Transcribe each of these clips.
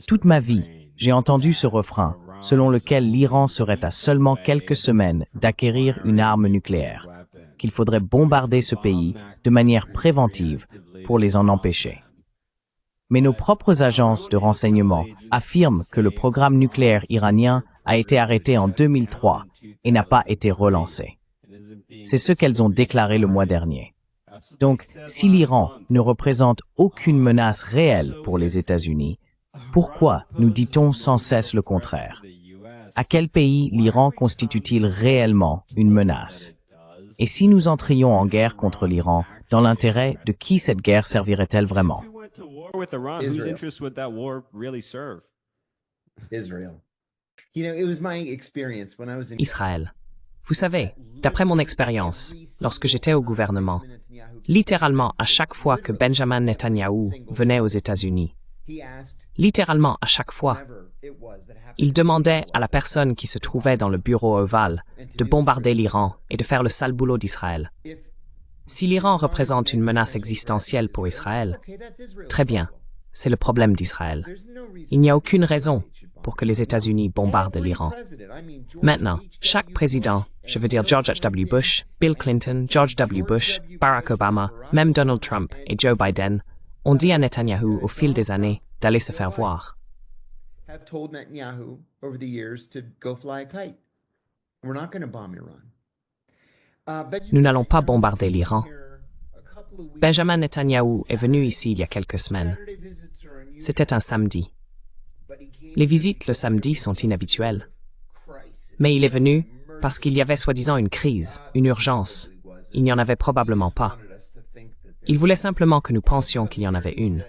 Toute ma vie, j'ai entendu ce refrain, selon lequel l'Iran serait à seulement quelques semaines d'acquérir une arme nucléaire, qu'il faudrait bombarder ce pays de manière préventive pour les en empêcher. Mais nos propres agences de renseignement affirment que le programme nucléaire iranien a été arrêté en 2003 et n'a pas été relancé. C'est ce qu'elles ont déclaré le mois dernier. Donc, si l'Iran ne représente aucune menace réelle pour les États-Unis, pourquoi nous dit-on sans cesse le contraire? À quel pays l'Iran constitue-t-il réellement une menace? Et si nous entrions en guerre contre l'Iran, dans l'intérêt de qui cette guerre servirait-elle vraiment? Israël. Vous savez, d'après mon expérience, lorsque j'étais au gouvernement, littéralement à chaque fois que Benjamin Netanyahou venait aux États-Unis, littéralement à chaque fois, il demandait à la personne qui se trouvait dans le bureau ovale de bombarder l'Iran et de faire le sale boulot d'Israël. Si l'Iran représente une menace existentielle pour Israël, très bien, c'est le problème d'Israël. Il n'y a aucune raison pour que les États-Unis bombardent l'Iran. Maintenant, chaque président, je veux dire George H.W. Bush, Bill Clinton, George W. Bush, Barack Obama, même Donald Trump et Joe Biden, ont dit à Netanyahou au fil des années d'aller se faire voir. Nous n'allons pas bombarder l'Iran. Benjamin Netanyahou est venu ici il y a quelques semaines. C'était un samedi. Les visites le samedi sont inhabituelles. Mais il est venu parce qu'il y avait soi-disant une crise, une urgence. Il n'y en avait probablement pas. Il voulait simplement que nous pensions qu'il y en avait une.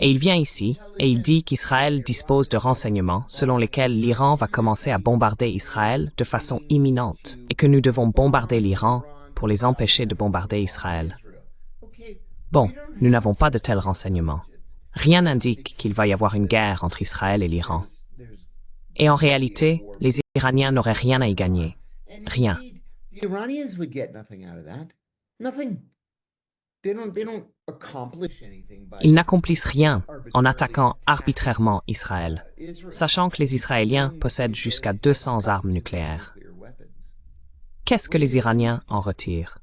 Et il vient ici et il dit qu'Israël dispose de renseignements selon lesquels l'Iran va commencer à bombarder Israël de façon imminente et que nous devons bombarder l'Iran pour les empêcher de bombarder Israël. Bon, nous n'avons pas de tels renseignements. Rien n'indique qu'il va y avoir une guerre entre Israël et l'Iran. Et en réalité, les Iraniens n'auraient rien à y gagner. Rien. Ils n'accomplissent rien en attaquant arbitrairement Israël, sachant que les Israéliens possèdent jusqu'à 200 armes nucléaires. Qu'est-ce que les Iraniens en retirent?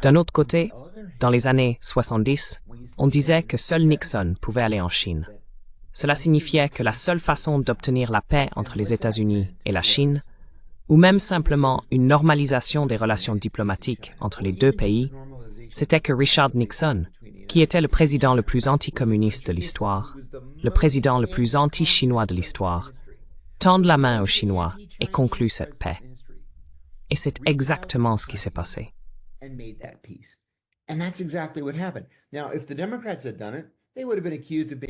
D'un autre côté, dans les années 70, on disait que seul Nixon pouvait aller en Chine. Cela signifiait que la seule façon d'obtenir la paix entre les États-Unis et la Chine, ou même simplement une normalisation des relations diplomatiques entre les deux pays, c'était que Richard Nixon, qui était le président le plus anticommuniste de l'histoire, le président le plus anti-chinois de l'histoire, tende la main aux Chinois et conclut cette paix. Et c'est exactement ce qui s'est passé.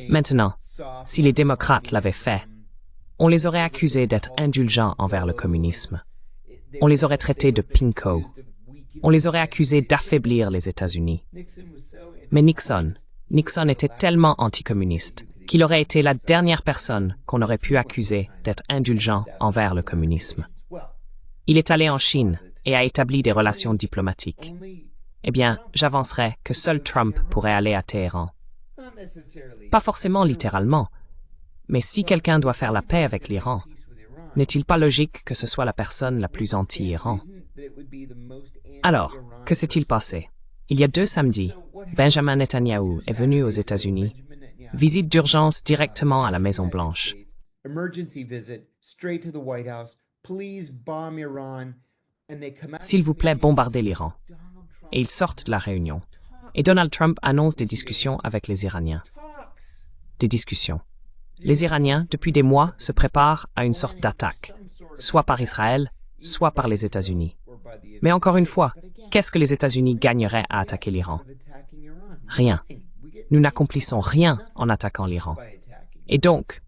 Maintenant, si les démocrates l'avaient fait, on les aurait accusés d'être indulgents envers le communisme. On les aurait traités de pinko. On les aurait accusés d'affaiblir les États-Unis. Mais Nixon était tellement anticommuniste qu'il aurait été la dernière personne qu'on aurait pu accuser d'être indulgent envers le communisme. Il est allé en Chine et a établi des relations diplomatiques. Eh bien, j'avancerais que seul Trump pourrait aller à Téhéran. Pas forcément littéralement, mais si quelqu'un doit faire la paix avec l'Iran, n'est-il pas logique que ce soit la personne la plus anti-Iran? Alors, que s'est-il passé? Il y a 2 samedis, Benjamin Netanyahou est venu aux États-Unis, visite d'urgence directement à la Maison-Blanche. S'il vous plaît, bombardez l'Iran. Et ils sortent de la réunion. Et Donald Trump annonce des discussions avec les Iraniens. Des discussions. Les Iraniens, depuis des mois, se préparent à une sorte d'attaque, soit par Israël, soit par les États-Unis. Mais encore une fois, qu'est-ce que les États-Unis gagneraient à attaquer l'Iran? Rien. Nous n'accomplissons rien en attaquant l'Iran. Et donc,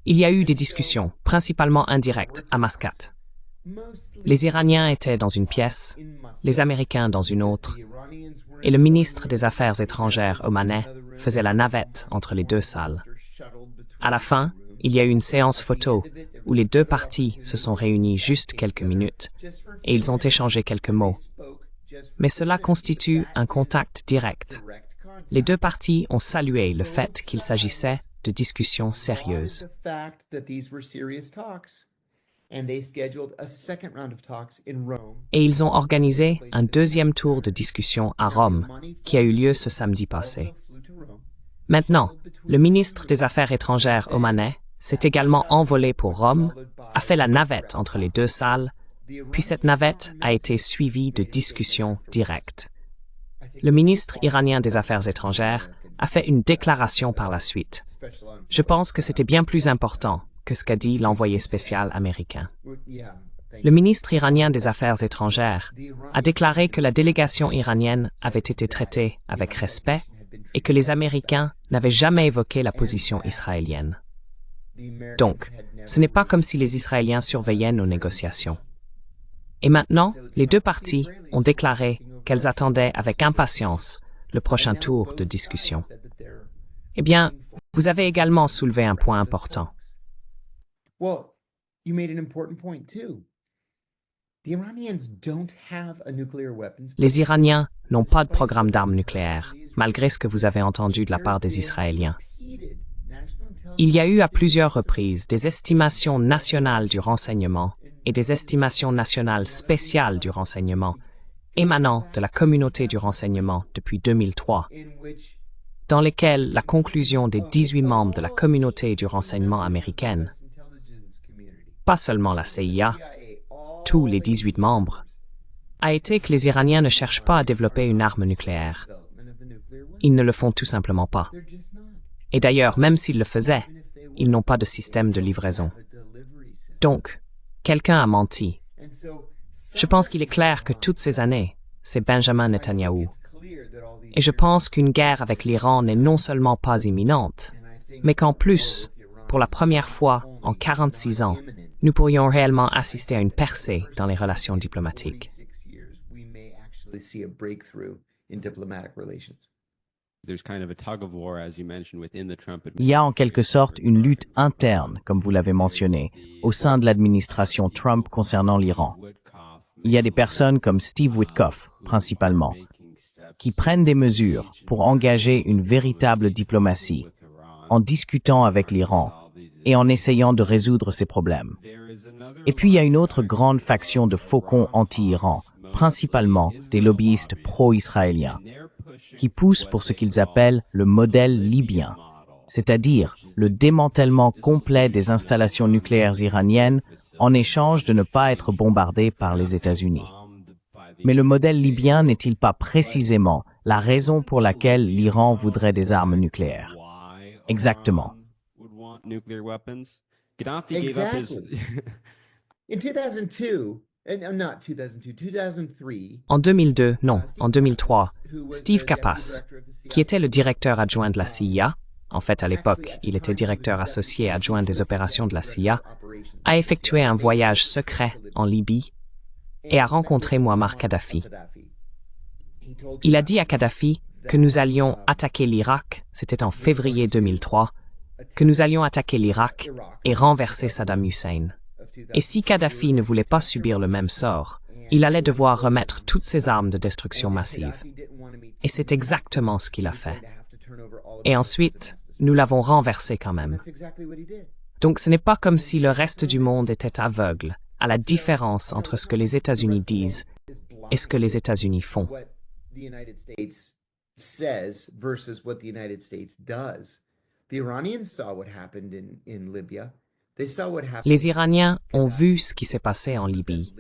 il y a eu des discussions, principalement indirectes, à Mascate. Les Iraniens étaient dans une pièce, les Américains dans une autre, et le ministre des Affaires étrangères omanais faisait la navette entre les 2 salles. À la fin, il y a eu une séance photo où les 2 parties se sont réunies juste quelques minutes et ils ont échangé quelques mots. Mais cela constitue un contact direct. les deux parties ont salué le fait qu'il s'agissait de discussions sérieuses. Et ils ont organisé un deuxième tour de discussion à Rome, qui a eu lieu ce samedi passé. Maintenant, le ministre des Affaires étrangères omanais s'est également envolé pour Rome, a fait la navette entre les deux salles, puis cette navette a été suivie de discussions directes. Le ministre iranien des Affaires étrangères a fait une déclaration par la suite. Je pense que c'était bien plus important que ce qu'a dit l'envoyé spécial américain. Le ministre iranien des Affaires étrangères a déclaré que la délégation iranienne avait été traitée avec respect et que les Américains n'avaient jamais évoqué la position israélienne. Donc, ce n'est pas comme si les Israéliens surveillaient nos négociations. Et maintenant, les deux parties ont déclaré qu'elles attendaient avec impatience le prochain tour de discussion. Eh bien, vous avez également soulevé un point important. Les Iraniens n'ont pas de programme d'armes nucléaires, malgré ce que vous avez entendu de la part des Israéliens. Il y a eu à plusieurs reprises des estimations nationales du renseignement et des estimations nationales spéciales du renseignement émanant de la communauté du renseignement depuis 2003, dans lesquelles la conclusion des 18 membres de la communauté du renseignement américaine, pas seulement la CIA, tous les 18 membres, a été que les Iraniens ne cherchent pas à développer une arme nucléaire. Ils ne le font tout simplement pas. Et d'ailleurs, même s'ils le faisaient, ils n'ont pas de système de livraison. Donc, quelqu'un a menti. Je pense qu'il est clair que toutes ces années, c'est Benjamin Netanyahou. Et je pense qu'une guerre avec l'Iran n'est non seulement pas imminente, mais qu'en plus, pour la première fois en 46 ans, nous pourrions réellement assister à une percée dans les relations diplomatiques. Il y a en quelque sorte une lutte interne, comme vous l'avez mentionné, au sein de l'administration Trump concernant l'Iran. Il y a des personnes comme Steve Witkoff, principalement, qui prennent des mesures pour engager une véritable diplomatie, en discutant avec l'Iran et en essayant de résoudre ces problèmes. Et puis il y a une autre grande faction de faucons anti-Iran, principalement des lobbyistes pro-israéliens, qui poussent pour ce qu'ils appellent le modèle libyen, c'est-à-dire le démantèlement complet des installations nucléaires iraniennes en échange de ne pas être bombardés par les États-Unis. Mais le modèle libyen n'est-il pas précisément la raison pour laquelle l'Iran voudrait des armes nucléaires? Exactement. En 2002, non, en 2003, Steve Kappas, qui était le directeur adjoint de la CIA, en fait à l'époque il était directeur associé adjoint des opérations de la CIA, a effectué un voyage secret en Libye et a rencontré Muammar Kadhafi. Il a dit à Kadhafi que nous allions attaquer l'Irak, c'était en février 2003, que nous allions attaquer l'Irak et renverser Saddam Hussein. Et si Kadhafi ne voulait pas subir le même sort, il allait devoir remettre toutes ses armes de destruction massive. Et c'est exactement ce qu'il a fait. Et ensuite, nous l'avons renversé quand même. Donc ce n'est pas comme si le reste du monde était aveugle à la différence entre ce que les États-Unis disent et ce que les États-Unis font. Les Iraniens ont vu ce qui s'est passé en Libye.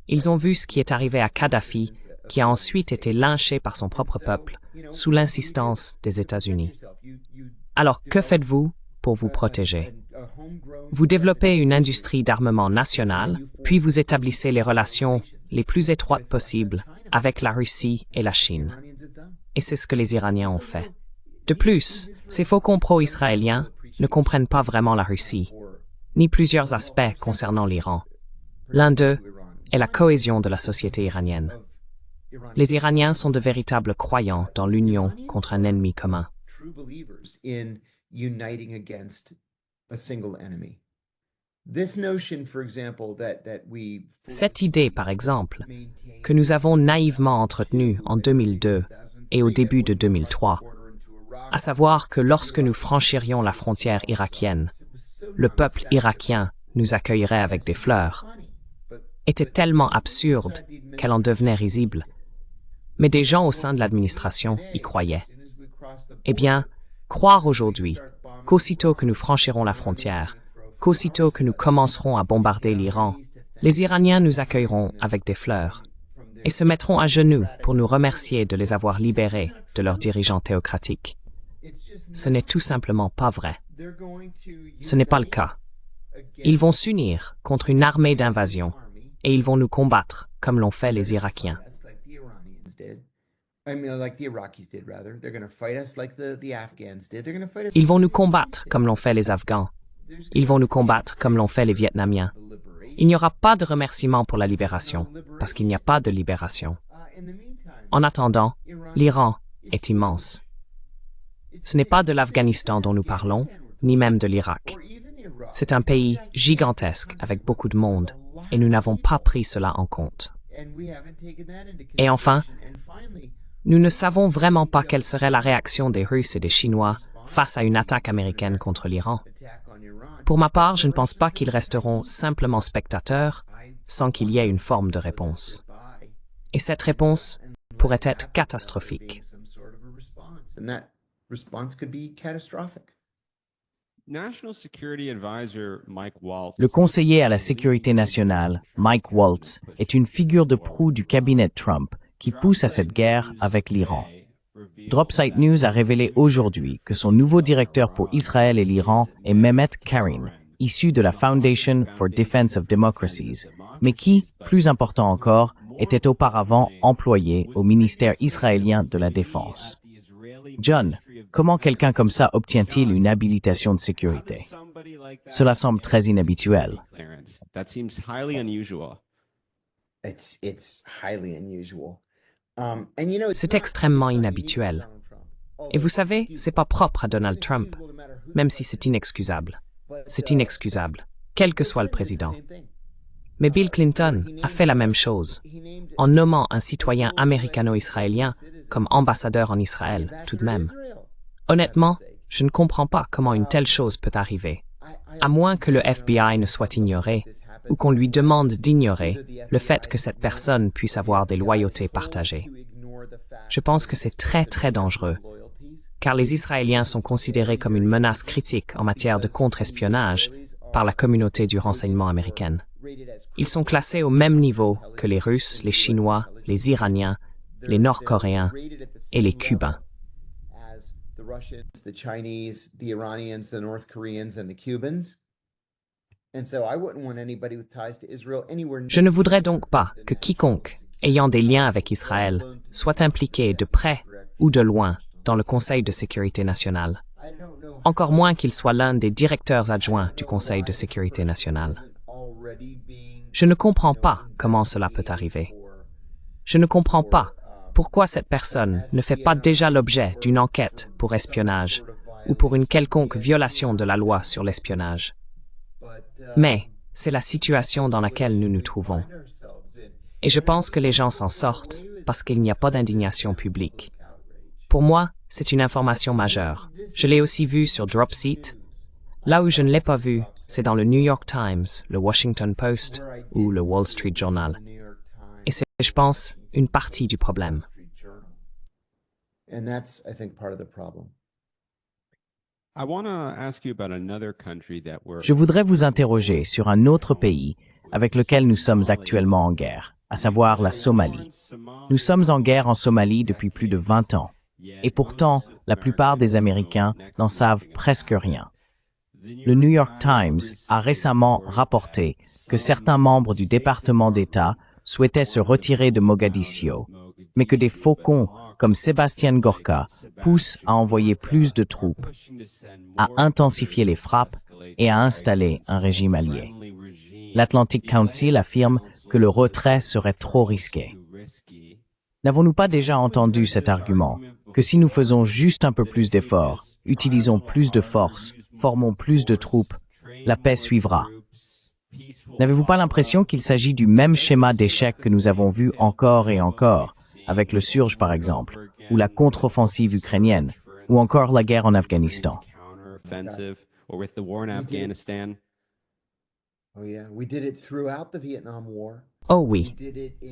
Ils ont vu ce qui est arrivé à Kadhafi, qui a ensuite été lynché par son propre peuple, sous l'insistance des États-Unis. Alors, que faites-vous pour vous protéger? Vous développez une industrie d'armement nationale, puis vous établissez les relations les plus étroites possibles avec la Russie et la Chine. Et c'est ce que les Iraniens ont fait. De plus, ces faucons pro-israéliens ne comprennent pas vraiment la Russie, ni plusieurs aspects concernant l'Iran. L'un d'eux est la cohésion de la société iranienne. Les Iraniens sont de véritables croyants dans l'union contre un ennemi commun. Cette idée, par exemple, que nous avons naïvement entretenue en 2002 et au début de 2003, à savoir que lorsque nous franchirions la frontière irakienne, le peuple irakien nous accueillerait avec des fleurs, était tellement absurde qu'elle en devenait risible. Mais des gens au sein de l'administration y croyaient. Eh bien, croire aujourd'hui qu'aussitôt que nous franchirons la frontière, qu'aussitôt que nous commencerons à bombarder l'Iran, les Iraniens nous accueilleront avec des fleurs et se mettront à genoux pour nous remercier de les avoir libérés de leurs dirigeants théocratiques. Ce n'est tout simplement pas vrai. Ce n'est pas le cas. Ils vont s'unir contre une armée d'invasion et ils vont nous combattre comme l'ont fait les Irakiens. Ils vont nous combattre comme l'ont fait les Afghans. Ils vont nous combattre comme l'ont fait les Vietnamiens. Il n'y aura pas de remerciement pour la libération, parce qu'il n'y a pas de libération. En attendant, l'Iran est immense. Ce n'est pas de l'Afghanistan dont nous parlons, ni même de l'Irak. C'est un pays gigantesque avec beaucoup de monde, et nous n'avons pas pris cela en compte. Et enfin, nous ne savons vraiment pas quelle serait la réaction des Russes et des Chinois face à une attaque américaine contre l'Iran. Pour ma part, je ne pense pas qu'ils resteront simplement spectateurs sans qu'il y ait une forme de réponse. Et cette réponse pourrait être catastrophique. Le conseiller à la sécurité nationale, Mike Waltz, est une figure de proue du cabinet Trump qui pousse à cette guerre avec l'Iran. Dropsite News a révélé aujourd'hui que son nouveau directeur pour Israël et l'Iran est Mehmet Karin, issu de la Foundation for Defense of Democracies, mais qui, plus important encore, était auparavant employé au ministère israélien de la Défense. John, comment quelqu'un comme ça obtient-il une habilitation de sécurité? Cela semble très inhabituel. C'est extrêmement inhabituel. Et vous savez, c'est pas propre à Donald Trump, même si c'est inexcusable. C'est inexcusable, quel que soit le président. Mais Bill Clinton a fait la même chose, en nommant un citoyen américano-israélien comme ambassadeur en Israël, tout de même. Honnêtement, je ne comprends pas comment une telle chose peut arriver, à moins que le FBI ne soit ignoré, ou qu'on lui demande d'ignorer le fait que cette personne puisse avoir des loyautés partagées. Je pense que c'est très très dangereux, car les Israéliens sont considérés comme une menace critique en matière de contre-espionnage par la communauté du renseignement américaine. Ils sont classés au même niveau que les Russes, les Chinois, les Iraniens, les Nord-Coréens et les Cubains. Je ne voudrais donc pas que quiconque ayant des liens avec Israël soit impliqué de près ou de loin dans le Conseil de sécurité nationale. Encore moins qu'il soit l'un des directeurs adjoints du Conseil de sécurité nationale. Je ne comprends pas comment cela peut arriver. Je ne comprends pas pourquoi cette personne ne fait pas déjà l'objet d'une enquête pour espionnage ou pour une quelconque violation de la loi sur l'espionnage. Mais c'est la situation dans laquelle nous nous trouvons. Et je pense que les gens s'en sortent parce qu'il n'y a pas d'indignation publique. Pour moi, c'est une information majeure. Je l'ai aussi vu sur Dropseat. Là où je ne l'ai pas vu, c'est dans le New York Times, le Washington Post ou le Wall Street Journal. Et c'est, je pense, une partie du problème. Je voudrais vous interroger sur un autre pays avec lequel nous sommes actuellement en guerre, à savoir la Somalie. Nous sommes en guerre en Somalie depuis plus de 20 ans, et pourtant, la plupart des Américains n'en savent presque rien. Le New York Times a récemment rapporté que certains membres du département d'État souhaitaient se retirer de Mogadiscio, mais que des faucons comme Sébastien Gorka poussent à envoyer plus de troupes, à intensifier les frappes et à installer un régime allié. L'Atlantic Council affirme que le retrait serait trop risqué. N'avons-nous pas déjà entendu cet argument, que si nous faisons juste un peu plus d'efforts, utilisons plus de force, formons plus de troupes, la paix suivra? N'avez-vous pas l'impression qu'il s'agit du même schéma d'échec que nous avons vu encore et encore, avec le Surge par exemple, ou la contre-offensive ukrainienne, ou encore la guerre en Afghanistan. Oh oui,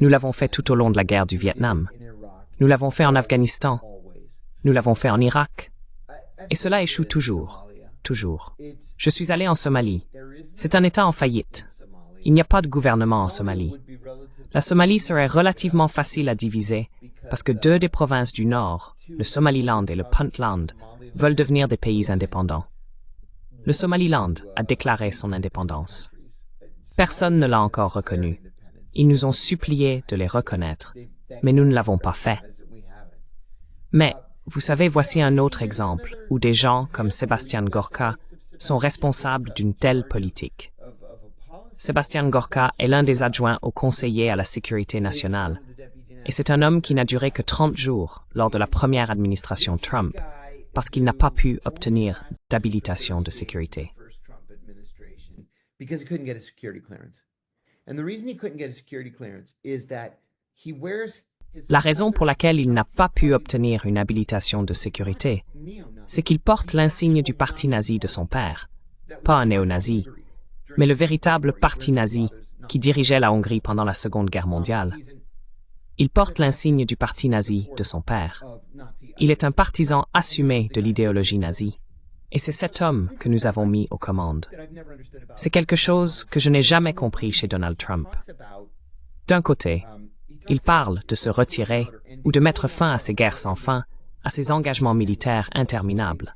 nous l'avons fait tout au long de la guerre du Vietnam. Nous l'avons fait en Afghanistan. Nous l'avons fait en Irak. Et cela échoue toujours. Toujours. Je suis allé en Somalie. C'est un État en faillite. Il n'y a pas de gouvernement en Somalie. La Somalie serait relativement facile à diviser parce que deux des provinces du Nord, le Somaliland et le Puntland, veulent devenir des pays indépendants. Le Somaliland a déclaré son indépendance. Personne ne l'a encore reconnu. Ils nous ont supplié de les reconnaître, mais nous ne l'avons pas fait. Mais, vous savez, voici un autre exemple où des gens comme Sebastian Gorka sont responsables d'une telle politique. Sebastian Gorka est l'un des adjoints au conseiller à la sécurité nationale, et c'est un homme qui n'a duré que 30 jours lors de la première administration Trump, parce qu'il n'a pas pu obtenir d'habilitation de sécurité. La raison pour laquelle il n'a pas pu obtenir une habilitation de sécurité, c'est qu'il porte l'insigne du parti nazi de son père, pas un néo-nazi, mais le véritable parti nazi qui dirigeait la Hongrie pendant la Seconde Guerre mondiale. Il porte l'insigne du parti nazi de son père. Il est un partisan assumé de l'idéologie nazie. Et c'est cet homme que nous avons mis aux commandes. C'est quelque chose que je n'ai jamais compris chez Donald Trump. D'un côté, il parle de se retirer ou de mettre fin à ces guerres sans fin, à ces engagements militaires interminables.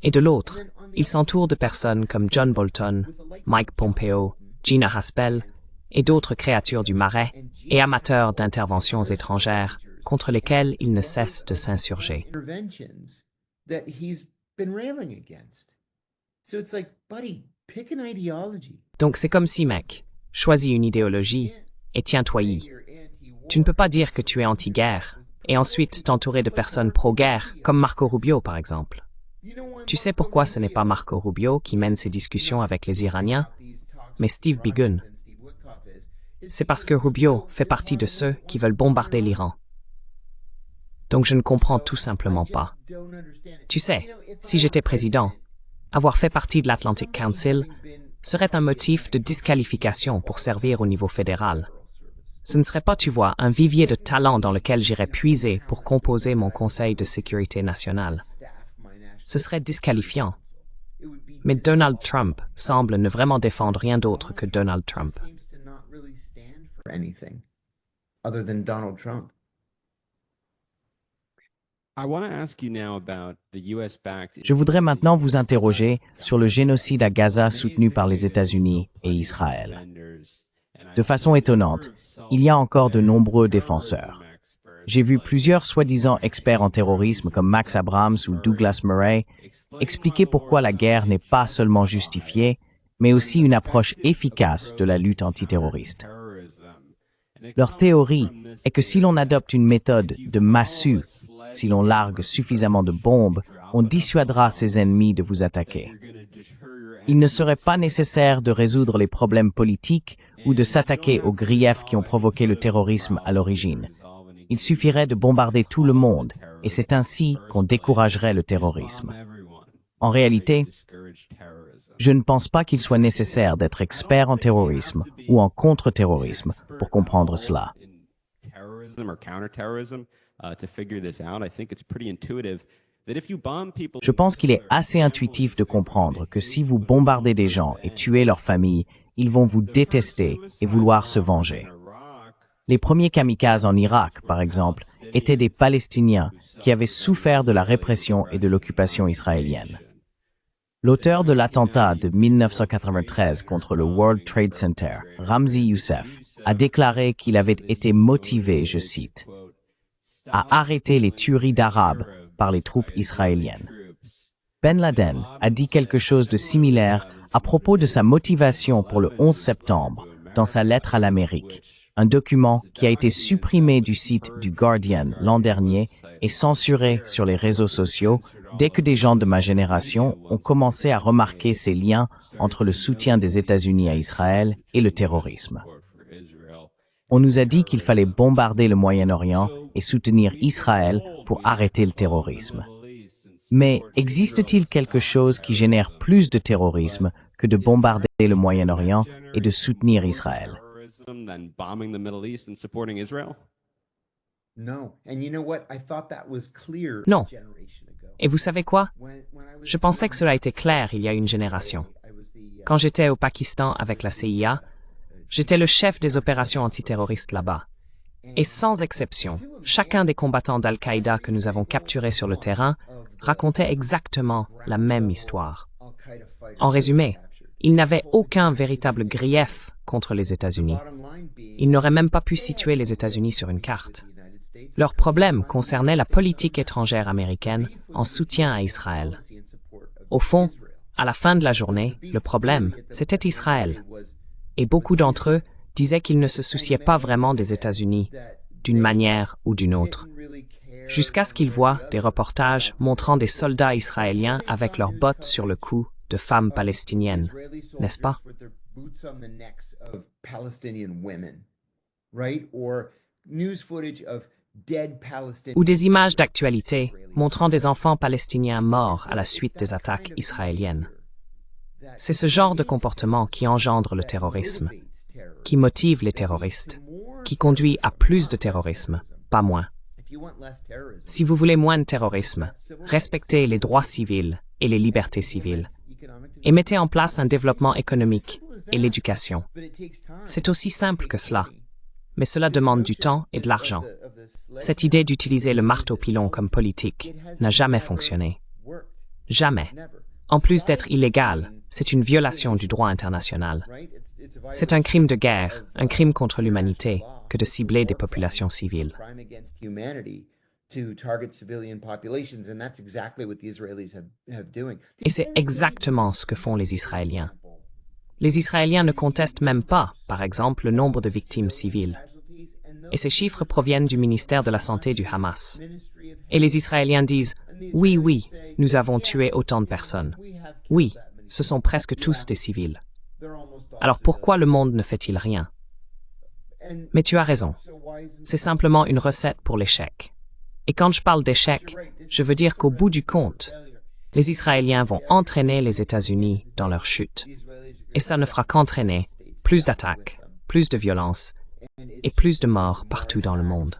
Et de l'autre, il s'entoure de personnes comme John Bolton, Mike Pompeo, Gina Haspel et d'autres créatures du Marais et amateurs d'interventions étrangères contre lesquelles il ne cesse de s'insurger. Donc c'est comme si, mec, choisis une idéologie et tiens-toi-y. Tu ne peux pas dire que tu es anti-guerre et ensuite t'entourer de personnes pro-guerre, comme Marco Rubio par exemple. Tu sais pourquoi ce n'est pas Marco Rubio qui mène ces discussions avec les Iraniens, mais Steve Biegun. C'est parce que Rubio fait partie de ceux qui veulent bombarder l'Iran. Donc je ne comprends tout simplement pas. Tu sais, si j'étais président, avoir fait partie de l'Atlantic Council serait un motif de disqualification pour servir au niveau fédéral. Ce ne serait pas, tu vois, un vivier de talent dans lequel j'irais puiser pour composer mon Conseil de sécurité nationale. Ce serait disqualifiant. Mais Donald Trump semble ne vraiment défendre rien d'autre que Donald Trump. Je voudrais maintenant vous interroger sur le génocide à Gaza soutenu par les États-Unis et Israël. De façon étonnante, il y a encore de nombreux défenseurs. J'ai vu plusieurs soi-disant experts en terrorisme comme Max Abrams ou Douglas Murray expliquer pourquoi la guerre n'est pas seulement justifiée, mais aussi une approche efficace de la lutte antiterroriste. Leur théorie est que si l'on adopte une méthode de massue, si l'on largue suffisamment de bombes, on dissuadera ses ennemis de vous attaquer. Il ne serait pas nécessaire de résoudre les problèmes politiques ou de s'attaquer aux griefs qui ont provoqué le terrorisme à l'origine. Il suffirait de bombarder tout le monde, et c'est ainsi qu'on découragerait le terrorisme. En réalité, je ne pense pas qu'il soit nécessaire d'être expert en terrorisme ou en contre-terrorisme pour comprendre cela. Je pense qu'il est assez intuitif de comprendre que si vous bombardez des gens et tuez leur famille, ils vont vous détester et vouloir se venger. Les premiers kamikazes en Irak, par exemple, étaient des Palestiniens qui avaient souffert de la répression et de l'occupation israélienne. L'auteur de l'attentat de 1993 contre le World Trade Center, Ramzi Youssef, a déclaré qu'il avait été motivé, je cite, à arrêter les tueries d'Arabes par les troupes israéliennes. Ben Laden a dit quelque chose de similaire à propos de sa motivation pour le 11 septembre dans sa lettre à l'Amérique, un document qui a été supprimé du site du Guardian l'an dernier et censuré sur les réseaux sociaux dès que des gens de ma génération ont commencé à remarquer ces liens entre le soutien des États-Unis à Israël et le terrorisme. On nous a dit qu'il fallait bombarder le Moyen-Orient et soutenir Israël pour arrêter le terrorisme. Mais existe-t-il quelque chose qui génère plus de terrorisme que de bombarder le Moyen-Orient et de soutenir Israël? Non. Et vous savez quoi? Je pensais que cela était clair il y a une génération. Quand j'étais au Pakistan avec la CIA, j'étais le chef des opérations antiterroristes là-bas. Et sans exception, chacun des combattants d'Al-Qaïda que nous avons capturés sur le terrain racontait exactement la même histoire. En résumé, ils n'avaient aucun véritable grief contre les États-Unis. Ils n'auraient même pas pu situer les États-Unis sur une carte. Leur problème concernait la politique étrangère américaine en soutien à Israël. Au fond, à la fin de la journée, le problème, c'était Israël. Et beaucoup d'entre eux disaient qu'ils ne se souciaient pas vraiment des États-Unis, d'une manière ou d'une autre. Jusqu'à ce qu'ils voient des reportages montrant des soldats israéliens avec leurs bottes sur le cou de femmes palestiniennes, n'est-ce pas? Ou des images d'actualité montrant des enfants palestiniens morts à la suite des attaques israéliennes. C'est ce genre de comportement qui engendre le terrorisme, qui motive les terroristes, qui conduit à plus de terrorisme, pas moins. Si vous voulez moins de terrorisme, respectez les droits civils et les libertés civiles, et mettez en place un développement économique et l'éducation. C'est aussi simple que cela, mais cela demande du temps et de l'argent. Cette idée d'utiliser le marteau-pilon comme politique n'a jamais fonctionné. Jamais. En plus d'être illégal, c'est une violation du droit international. C'est un crime de guerre, un crime contre l'humanité, que de cibler des populations civiles. Et c'est exactement ce que font les Israéliens. Les Israéliens ne contestent même pas, par exemple, le nombre de victimes civiles. Et ces chiffres proviennent du ministère de la Santé du Hamas. Et les Israéliens disent « Oui, oui, nous avons tué autant de personnes. Oui, ce sont presque tous des civils. » Alors pourquoi le monde ne fait-il rien? Mais tu as raison. C'est simplement une recette pour l'échec. Et quand je parle d'échec, je veux dire qu'au bout du compte, les Israéliens vont entraîner les États-Unis dans leur chute. Et ça ne fera qu'entraîner plus d'attaques, plus de violence et plus de morts partout dans le monde.